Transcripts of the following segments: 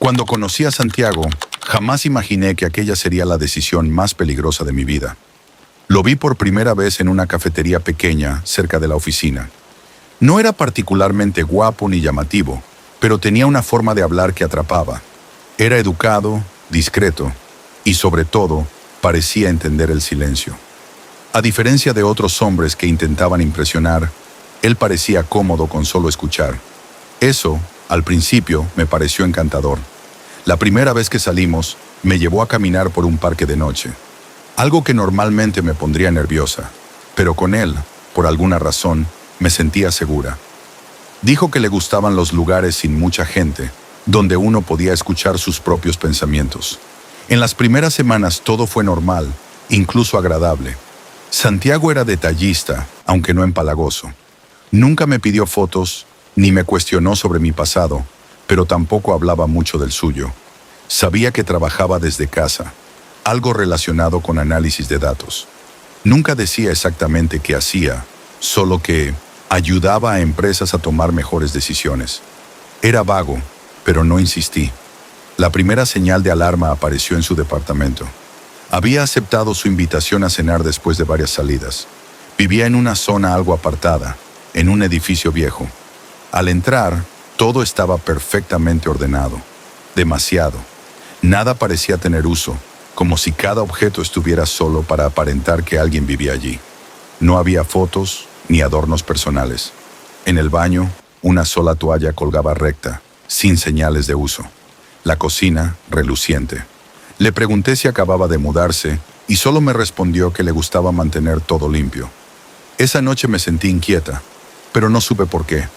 Cuando conocí a Santiago, jamás imaginé que aquella sería la decisión más peligrosa de mi vida. Lo vi por primera vez en una cafetería pequeña cerca de la oficina. No era particularmente guapo ni llamativo, pero tenía una forma de hablar que atrapaba. Era educado, discreto y, sobre todo, parecía entender el silencio. A diferencia de otros hombres que intentaban impresionar, él parecía cómodo con solo escuchar. Eso, al principio, me pareció encantador. La primera vez que salimos, me llevó a caminar por un parque de noche. Algo que normalmente me pondría nerviosa, pero con él, por alguna razón, me sentía segura. Dijo que le gustaban los lugares sin mucha gente, donde uno podía escuchar sus propios pensamientos. En las primeras semanas todo fue normal, incluso agradable. Santiago era detallista, aunque no empalagoso. Nunca me pidió fotos, ni me cuestionó sobre mi pasado, pero tampoco hablaba mucho del suyo. Sabía que trabajaba desde casa, algo relacionado con análisis de datos. Nunca decía exactamente qué hacía, solo que ayudaba a empresas a tomar mejores decisiones. Era vago, pero no insistí. La primera señal de alarma apareció en su departamento. Había aceptado su invitación a cenar después de varias salidas. Vivía en una zona algo apartada, en un edificio viejo. Al entrar, todo estaba perfectamente ordenado. Demasiado. Nada parecía tener uso, como si cada objeto estuviera solo para aparentar que alguien vivía allí. No había fotos ni adornos personales. En el baño, una sola toalla colgaba recta, sin señales de uso. La cocina, reluciente. Le pregunté si acababa de mudarse y solo me respondió que le gustaba mantener todo limpio. Esa noche me sentí inquieta, pero no supe por qué.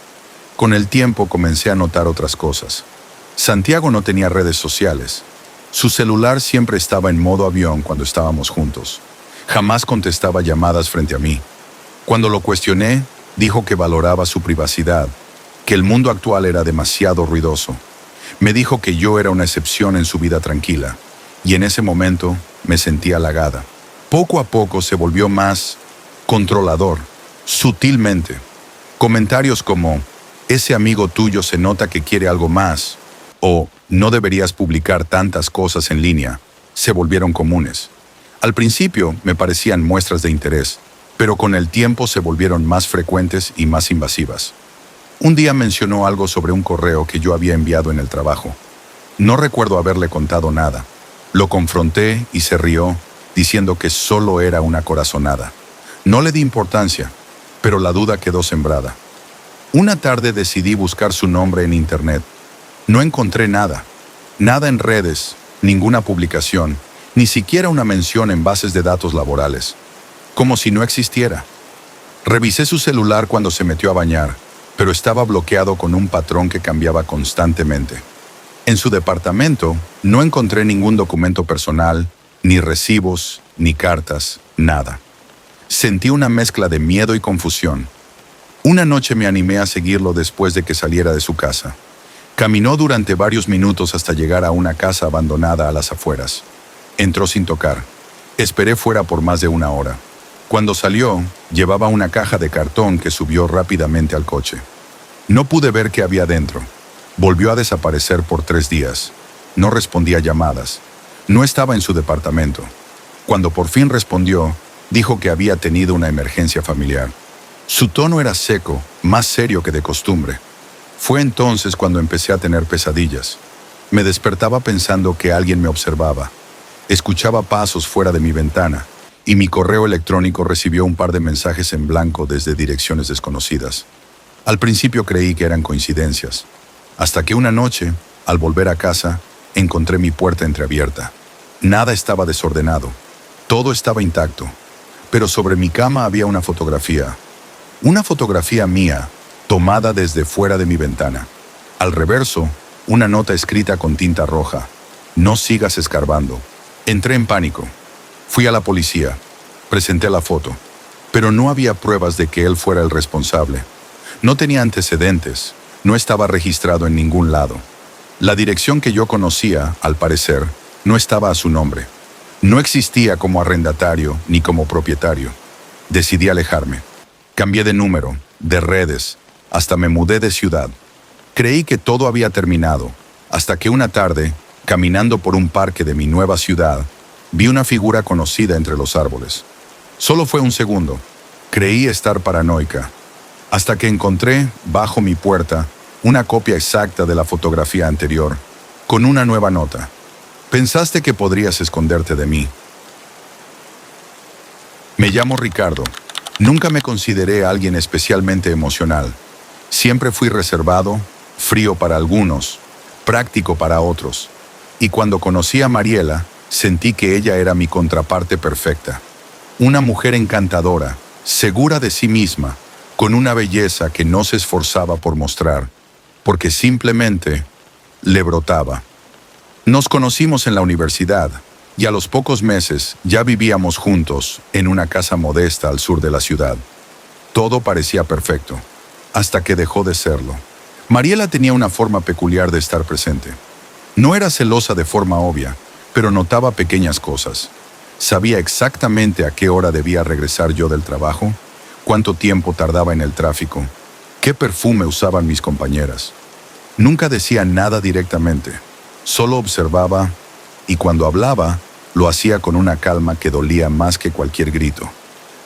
Con el tiempo comencé a notar otras cosas. Santiago no tenía redes sociales. Su celular siempre estaba en modo avión cuando estábamos juntos. Jamás contestaba llamadas frente a mí. Cuando lo cuestioné, dijo que valoraba su privacidad, que el mundo actual era demasiado ruidoso. Me dijo que yo era una excepción en su vida tranquila, y en ese momento me sentí halagada. Poco a poco se volvió más controlador, sutilmente. Comentarios como, ese amigo tuyo se nota que quiere algo más, o no deberías publicar tantas cosas en línea, se volvieron comunes. Al principio me parecían muestras de interés, pero con el tiempo se volvieron más frecuentes y más invasivas. Un día mencionó algo sobre un correo que yo había enviado en el trabajo. No recuerdo haberle contado nada. Lo confronté y se rió, diciendo que solo era una corazonada. No le di importancia, pero la duda quedó sembrada. Una tarde decidí buscar su nombre en internet. No encontré nada. Nada en redes, ninguna publicación, ni siquiera una mención en bases de datos laborales. Como si no existiera. Revisé su celular cuando se metió a bañar, pero estaba bloqueado con un patrón que cambiaba constantemente. En su departamento no encontré ningún documento personal, ni recibos, ni cartas, nada. Sentí una mezcla de miedo y confusión. Una noche me animé a seguirlo después de que saliera de su casa. Caminó durante varios minutos hasta llegar a una casa abandonada a las afueras. Entró sin tocar. Esperé fuera por más de una hora. Cuando salió, llevaba una caja de cartón que subió rápidamente al coche. No pude ver qué había dentro. Volvió a desaparecer por 3 días. No respondía llamadas. No estaba en su departamento. Cuando por fin respondió, dijo que había tenido una emergencia familiar. Su tono era seco, más serio que de costumbre. Fue entonces cuando empecé a tener pesadillas. Me despertaba pensando que alguien me observaba. Escuchaba pasos fuera de mi ventana, y mi correo electrónico recibió un par de mensajes en blanco desde direcciones desconocidas. Al principio creí que eran coincidencias, hasta que una noche, al volver a casa, encontré mi puerta entreabierta. Nada estaba desordenado, todo estaba intacto, pero sobre mi cama había una fotografía mía, tomada desde fuera de mi ventana. Al reverso, una nota escrita con tinta roja: no sigas escarbando. Entré en pánico. Fui a la policía. Presenté la foto. Pero no había pruebas de que él fuera el responsable. No tenía antecedentes. No estaba registrado en ningún lado. La dirección que yo conocía, al parecer, no estaba a su nombre. No existía como arrendatario ni como propietario. Decidí alejarme. Cambié de número, de redes, hasta me mudé de ciudad. Creí que todo había terminado, hasta que una tarde, caminando por un parque de mi nueva ciudad, vi una figura conocida entre los árboles. Solo fue un segundo. Creí estar paranoica, hasta que encontré, bajo mi puerta, una copia exacta de la fotografía anterior, con una nueva nota. Pensaste que podrías esconderte de mí. Me llamo Ricardo. Nunca me consideré alguien especialmente emocional. Siempre fui reservado, frío para algunos, práctico para otros. Y cuando conocí a Mariela, sentí que ella era mi contraparte perfecta. Una mujer encantadora, segura de sí misma, con una belleza que no se esforzaba por mostrar, porque simplemente le brotaba. Nos conocimos en la universidad y a los pocos meses ya vivíamos juntos en una casa modesta al sur de la ciudad. Todo parecía perfecto, hasta que dejó de serlo. Mariela tenía una forma peculiar de estar presente. No era celosa de forma obvia, pero notaba pequeñas cosas. Sabía exactamente a qué hora debía regresar yo del trabajo, cuánto tiempo tardaba en el tráfico, qué perfume usaban mis compañeras. Nunca decía nada directamente, solo observaba, y cuando hablaba, lo hacía con una calma que dolía más que cualquier grito.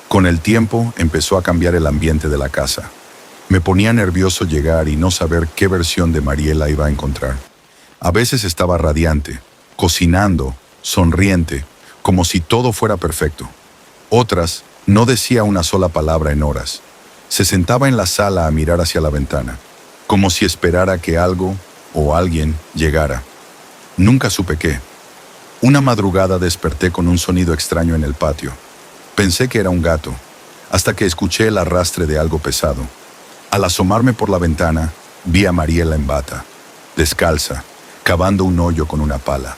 Con el tiempo empezó a cambiar el ambiente de la casa. Me ponía nervioso llegar y no saber qué versión de Mariela iba a encontrar. A veces estaba radiante, cocinando, sonriente, como si todo fuera perfecto. Otras, no decía una sola palabra en horas. Se sentaba en la sala a mirar hacia la ventana, como si esperara que algo o alguien llegara. Nunca supe qué. Una madrugada desperté con un sonido extraño en el patio. Pensé que era un gato, hasta que escuché el arrastre de algo pesado. Al asomarme por la ventana, vi a Mariela en bata, descalza, cavando un hoyo con una pala.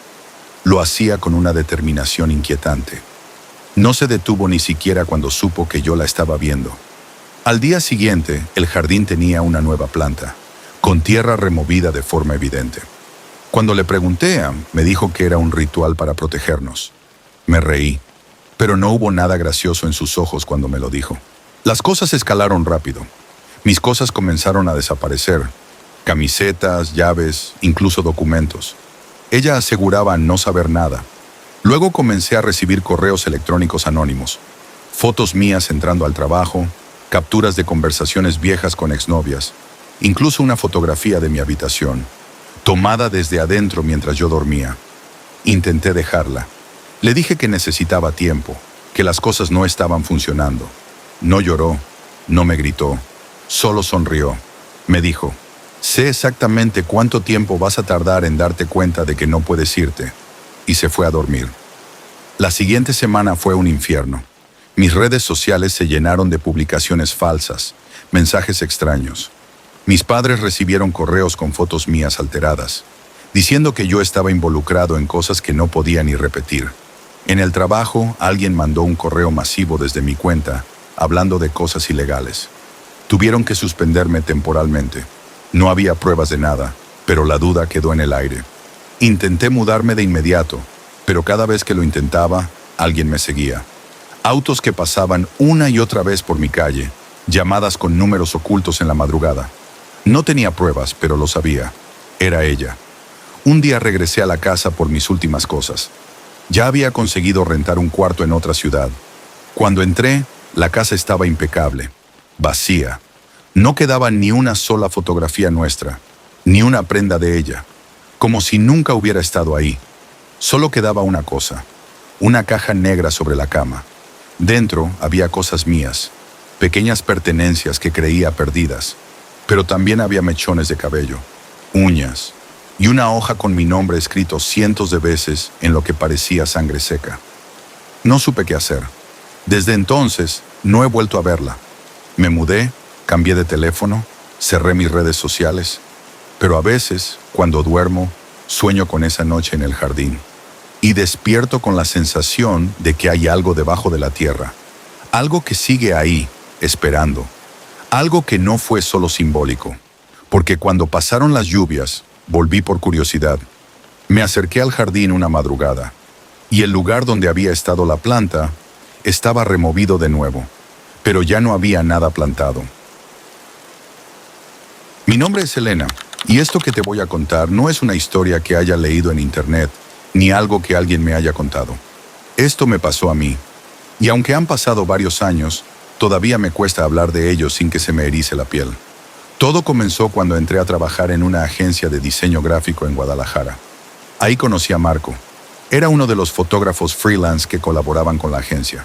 Lo hacía con una determinación inquietante. No se detuvo ni siquiera cuando supo que yo la estaba viendo. Al día siguiente, el jardín tenía una nueva planta, con tierra removida de forma evidente. Cuando le pregunté, me dijo que era un ritual para protegernos. Me reí, pero no hubo nada gracioso en sus ojos cuando me lo dijo. Las cosas escalaron rápido. Mis cosas comenzaron a desaparecer. Camisetas, llaves, incluso documentos. Ella aseguraba no saber nada. Luego comencé a recibir correos electrónicos anónimos, fotos mías entrando al trabajo, capturas de conversaciones viejas con exnovias, incluso una fotografía de mi habitación, tomada desde adentro mientras yo dormía. Intenté dejarla. Le dije que necesitaba tiempo, que las cosas no estaban funcionando. No lloró, no me gritó, solo sonrió. Me dijo: sé exactamente cuánto tiempo vas a tardar en darte cuenta de que no puedes irte. Y se fue a dormir. La siguiente semana fue un infierno. Mis redes sociales se llenaron de publicaciones falsas, mensajes extraños. Mis padres recibieron correos con fotos mías alteradas, diciendo que yo estaba involucrado en cosas que no podía ni repetir. En el trabajo, alguien mandó un correo masivo desde mi cuenta, hablando de cosas ilegales. Tuvieron que suspenderme temporalmente. No había pruebas de nada, pero la duda quedó en el aire. Intenté mudarme de inmediato, pero cada vez que lo intentaba, alguien me seguía. Autos que pasaban una y otra vez por mi calle, llamadas con números ocultos en la madrugada. No tenía pruebas, pero lo sabía. Era ella. Un día regresé a la casa por mis últimas cosas. Ya había conseguido rentar un cuarto en otra ciudad. Cuando entré, la casa estaba impecable, vacía. No quedaba ni una sola fotografía nuestra, ni una prenda de ella, como si nunca hubiera estado ahí. Solo quedaba una cosa, una caja negra sobre la cama. Dentro había cosas mías, pequeñas pertenencias que creía perdidas, pero también había mechones de cabello, uñas y una hoja con mi nombre escrito cientos de veces en lo que parecía sangre seca. No supe qué hacer. Desde entonces, no he vuelto a verla. Me mudé, cambié de teléfono, cerré mis redes sociales, pero a veces, cuando duermo, sueño con esa noche en el jardín y despierto con la sensación de que hay algo debajo de la tierra, algo que sigue ahí, esperando, algo que no fue solo simbólico, porque cuando pasaron las lluvias, volví por curiosidad. Me acerqué al jardín una madrugada y el lugar donde había estado la planta estaba removido de nuevo, pero ya no había nada plantado. Mi nombre es Elena Y esto que te voy a contar no es una historia que haya leído en internet, ni algo que alguien me haya contado. Esto me pasó a mí. Y aunque han pasado varios años, todavía me cuesta hablar de ello sin que se me erice la piel. Todo comenzó cuando entré a trabajar en una agencia de diseño gráfico en Guadalajara. Ahí conocí a Marco. Era uno de los fotógrafos freelance que colaboraban con la agencia.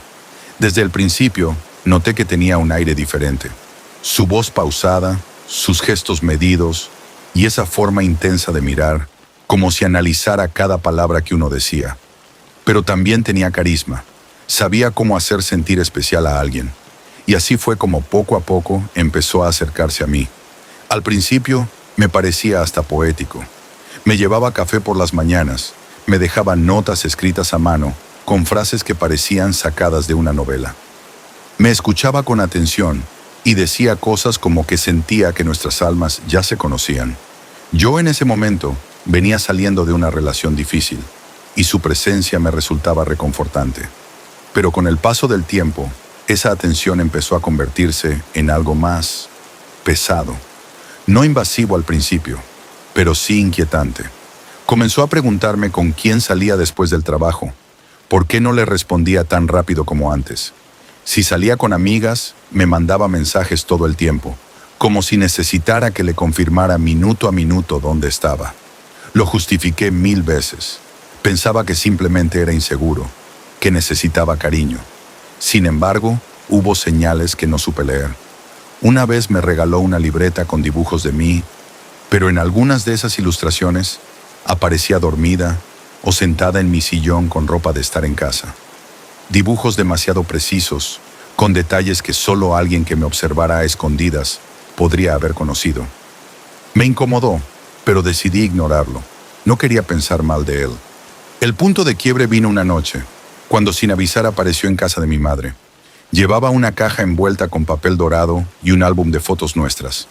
Desde el principio, noté que tenía un aire diferente. Su voz pausada, sus gestos medidos y esa forma intensa de mirar, como si analizara cada palabra que uno decía. Pero también tenía carisma. Sabía cómo hacer sentir especial a alguien. Y así fue como poco a poco empezó a acercarse a mí. Al principio, me parecía hasta poético. Me llevaba café por las mañanas, me dejaba notas escritas a mano, con frases que parecían sacadas de una novela. Me escuchaba con atención y decía cosas como que sentía que nuestras almas ya se conocían. Yo en ese momento venía saliendo de una relación difícil y su presencia me resultaba reconfortante. Pero con el paso del tiempo, esa atención empezó a convertirse en algo más pesado. No invasivo al principio, pero sí inquietante. Comenzó a preguntarme con quién salía después del trabajo, por qué no le respondía tan rápido como antes. Si salía con amigas, me mandaba mensajes todo el tiempo, como si necesitara que le confirmara minuto a minuto dónde estaba. Lo justifiqué 1000 veces. Pensaba que simplemente era inseguro, que necesitaba cariño. Sin embargo, hubo señales que no supe leer. Una vez me regaló una libreta con dibujos de mí, pero en algunas de esas ilustraciones aparecía dormida o sentada en mi sillón con ropa de estar en casa. Dibujos demasiado precisos, con detalles que solo alguien que me observara a escondidas podría haber conocido. Me incomodó, pero decidí ignorarlo. No quería pensar mal de él. El punto de quiebre vino una noche, cuando sin avisar apareció en casa de mi madre. Llevaba una caja envuelta con papel dorado y un álbum de fotos nuestras.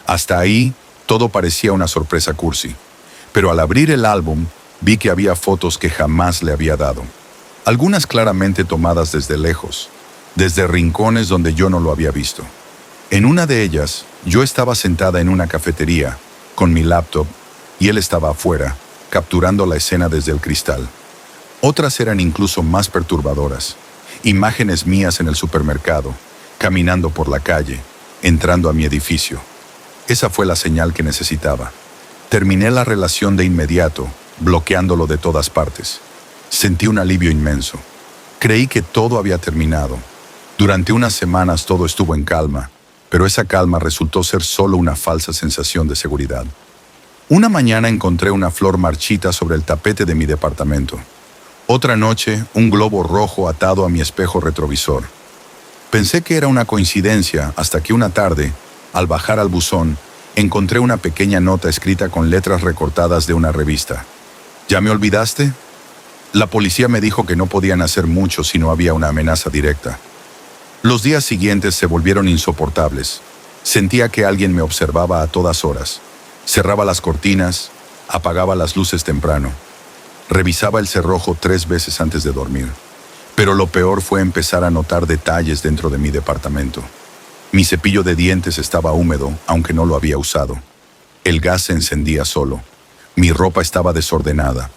Hasta ahí, todo parecía una sorpresa cursi. Pero al abrir el álbum, vi que había fotos que jamás le había dado. Algunas claramente tomadas desde lejos, desde rincones donde yo no lo había visto. En una de ellas, yo estaba sentada en una cafetería, con mi laptop, y él estaba afuera, capturando la escena desde el cristal. Otras eran incluso más perturbadoras. Imágenes mías en el supermercado, caminando por la calle, entrando a mi edificio. Esa fue la señal que necesitaba. Terminé la relación de inmediato, bloqueándolo de todas partes. Sentí un alivio inmenso. Creí que todo había terminado. Durante unas semanas todo estuvo en calma, pero esa calma resultó ser solo una falsa sensación de seguridad. Una mañana encontré una flor marchita sobre el tapete de mi departamento. Otra noche, un globo rojo atado a mi espejo retrovisor. Pensé que era una coincidencia hasta que una tarde, al bajar al buzón, encontré una pequeña nota escrita con letras recortadas de una revista. ¿Ya me olvidaste? La policía me dijo que no podían hacer mucho si no había una amenaza directa. Los días siguientes se volvieron insoportables. Sentía que alguien me observaba a todas horas. Cerraba las cortinas, apagaba las luces temprano. Revisaba el cerrojo 3 veces antes de dormir. Pero lo peor fue empezar a notar detalles dentro de mi departamento. Mi cepillo de dientes estaba húmedo, aunque no lo había usado. El gas se encendía solo. Mi ropa estaba desordenada.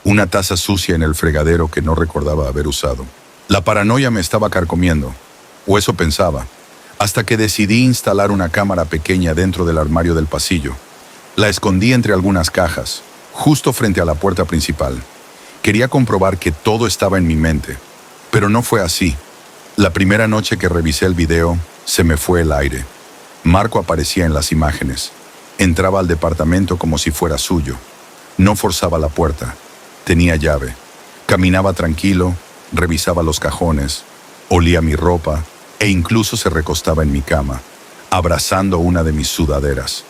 Una taza sucia en el fregadero que no recordaba haber usado. La paranoia me estaba carcomiendo, o eso pensaba, hasta que decidí instalar una cámara pequeña dentro del armario del pasillo. La escondí entre algunas cajas, justo frente a la puerta principal. Quería comprobar que todo estaba en mi mente, pero no fue así. La primera noche que revisé el video, se me fue el aire. Marco aparecía en las imágenes. Entraba al departamento como si fuera suyo. No forzaba la puerta. Tenía llave. Caminaba tranquilo, revisaba los cajones, olía mi ropa e incluso se recostaba en mi cama, abrazando una de mis sudaderas.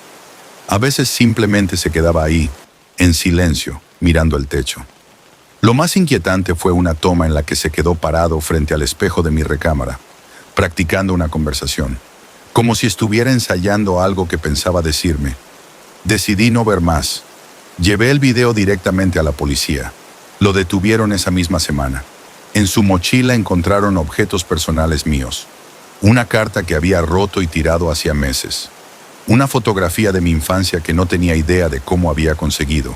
A veces simplemente se quedaba ahí, en silencio, mirando el techo. Lo más inquietante fue una toma en la que se quedó parado frente al espejo de mi recámara, practicando una conversación, como si estuviera ensayando algo que pensaba decirme. Decidí no ver más. Llevé el video directamente a la policía. Lo detuvieron esa misma semana. En su mochila encontraron objetos personales míos. Una carta que había roto y tirado hacía meses. una fotografía de mi infancia que no tenía idea de cómo había conseguido,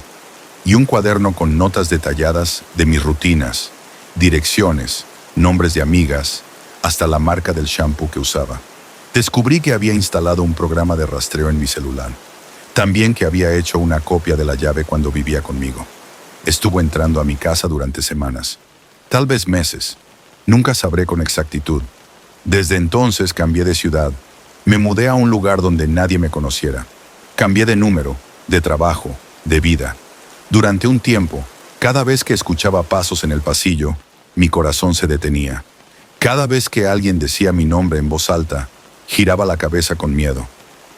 y un cuaderno con notas detalladas de mis rutinas, direcciones, nombres de amigas, hasta la marca del shampoo que usaba. Descubrí que había instalado un programa de rastreo en mi celular. También que había hecho una copia de la llave cuando vivía conmigo. Estuvo entrando a mi casa durante semanas, tal vez meses. Nunca sabré con exactitud. Desde entonces cambié de ciudad. Me mudé a un lugar donde nadie me conociera. Cambié de número, de trabajo, de vida. Durante un tiempo, cada vez que escuchaba pasos en el pasillo, mi corazón se detenía. Cada vez que alguien decía mi nombre en voz alta, giraba la cabeza con miedo.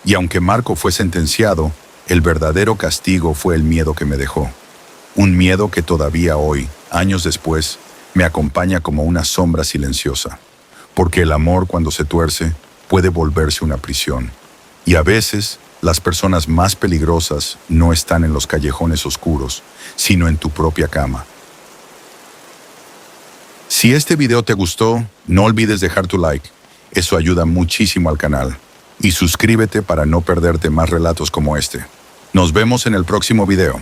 Y aunque Marco fue sentenciado, el verdadero castigo fue el miedo que me dejó. Un miedo que todavía hoy, años después, me acompaña como una sombra silenciosa. Porque el amor, cuando se tuerce, puede volverse una prisión. Y a veces, las personas más peligrosas no están en los callejones oscuros, sino en tu propia cama. Si este video te gustó, no olvides dejar tu like. Eso ayuda muchísimo al canal. Y suscríbete para no perderte más relatos como este. Nos vemos en el próximo video.